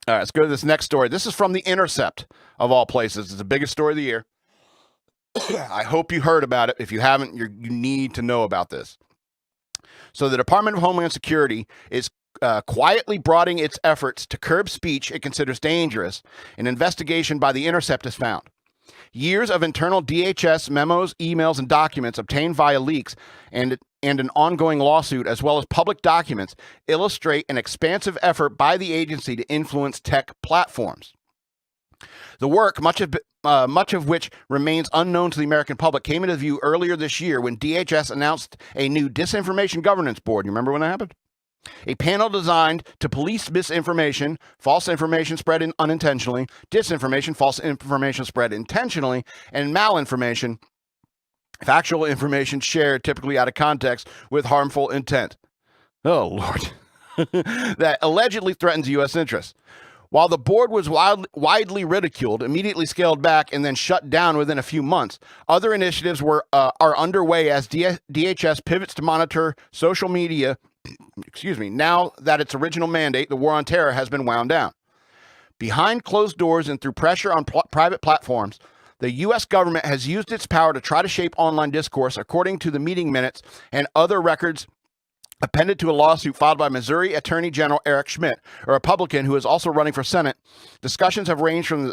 All right, let's go to this next story. This is from The Intercept, of all places. It's the biggest story of the year. I hope you heard about it. If you haven't, you need to know about this. So the Department of Homeland Security is quietly broadening its efforts to curb speech it considers dangerous. An investigation by The Intercept has found. Years of internal DHS memos, emails, and documents obtained via leaks and an ongoing lawsuit, as well as public documents, illustrate an expansive effort by the agency to influence tech platforms. The work, much of which remains unknown to the American public, came into view earlier this year when DHS announced a new Disinformation Governance Board. You remember when that happened? A panel designed to police misinformation, false information spread unintentionally, disinformation, false information spread intentionally, and malinformation, factual information shared typically out of context with harmful intent. Oh, Lord. That allegedly threatens U.S. interests. While the board was widely ridiculed, immediately scaled back, and then shut down within a few months, other initiatives are underway as DHS pivots to monitor social media. Now that its original mandate, the war on terror, has been wound down. Behind closed doors and through pressure on private platforms, the U.S. government has used its power to try to shape online discourse, according to the meeting minutes and other records appended to a lawsuit filed by Missouri Attorney General Eric Schmidt, a Republican who is also running for Senate. Discussions have ranged from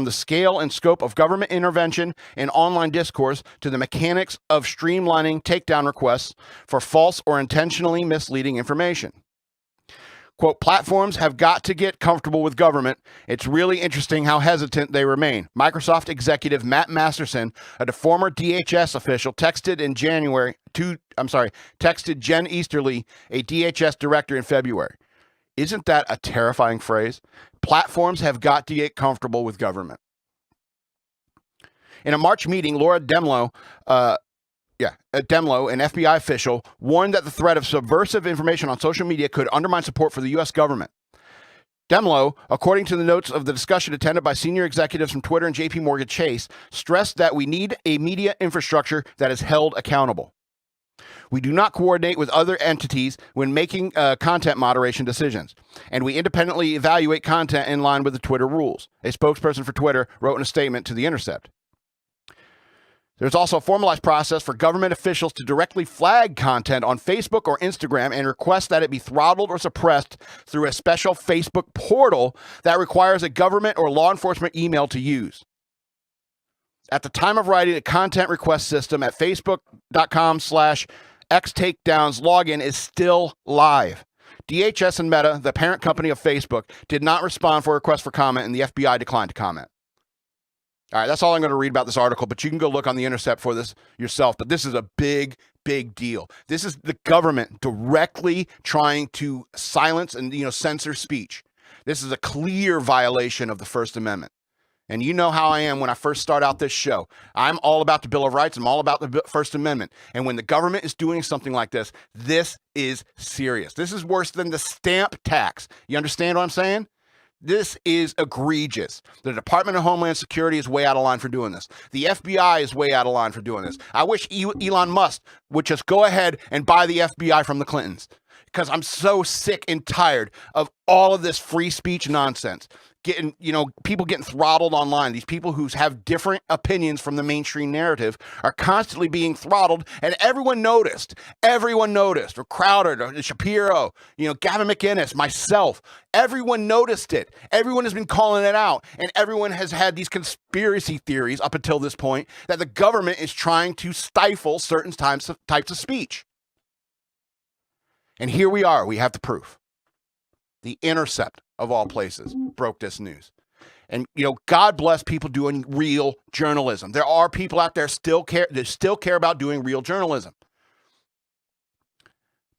the scale and scope of government intervention in online discourse to the mechanics of streamlining takedown requests for false or intentionally misleading information. Quote, platforms have got to get comfortable with government. It's really interesting how hesitant they remain. Microsoft executive Matt Masterson, a former DHS official, texted Jen Easterly, a DHS director, in February. Isn't that a terrifying phrase? Platforms have got to get comfortable with government. In a March meeting, Laura Demlow, an FBI official, warned that the threat of subversive information on social media could undermine support for the U.S. government. Demlow, according to the notes of the discussion attended by senior executives from Twitter and J.P. Morgan Chase, stressed that we need a media infrastructure that is held accountable. We do not coordinate with other entities when making content moderation decisions, and we independently evaluate content in line with the Twitter rules, a spokesperson for Twitter wrote in a statement to The Intercept. There's also a formalized process for government officials to directly flag content on Facebook or Instagram and request that it be throttled or suppressed through a special Facebook portal that requires a government or law enforcement email to use. At the time of writing, the content request system at facebook.com/xtakedowns login is still live. DHS and Meta, the parent company of Facebook, did not respond for a request for comment, and the FBI declined to comment. All right, that's all I'm going to read about this article, but you can go look on The Intercept for this yourself. But this is a big, big deal. This is the government directly trying to silence and censor speech. This is a clear violation of the First Amendment. And you know how I am when I first start out this show. I'm all about the Bill of Rights. I'm all about the First Amendment. And when the government is doing something like this, this is serious. This is worse than the stamp tax. You understand what I'm saying? This is egregious. The Department of Homeland Security is way out of line for doing this. The FBI is way out of line for doing this. I wish Elon Musk would just go ahead and buy the FBI from the Clintons, because I'm so sick and tired of all of this free speech nonsense. People getting throttled online. These people who have different opinions from the mainstream narrative are constantly being throttled, and everyone noticed. Or Crowder, or Shapiro, Gavin McInnes, myself. Everyone noticed it. Everyone has been calling it out, and everyone has had these conspiracy theories up until this point that the government is trying to stifle certain types of speech. And here we are. We have the proof. The Intercept, of all places, broke this news. And, God bless people doing real journalism. There are people out there that still care about doing real journalism.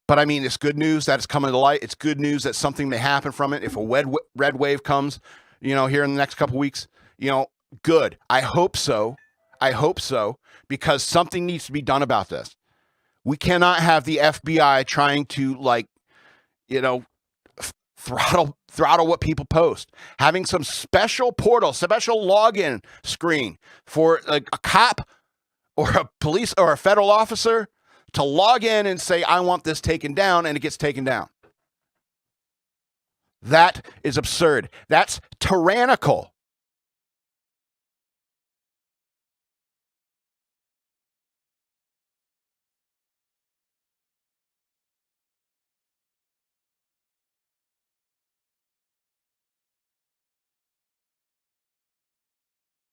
But I mean, it's good news that it's coming to light. It's good news that something may happen from it. If a red wave comes, here in the next couple weeks, good. I hope so, because something needs to be done about this. We cannot have the FBI trying to, throttle what people post. Having some special portal, special login screen for a cop or a police or a federal officer to log in and say, I want this taken down, and it gets taken down. That is absurd. That's tyrannical.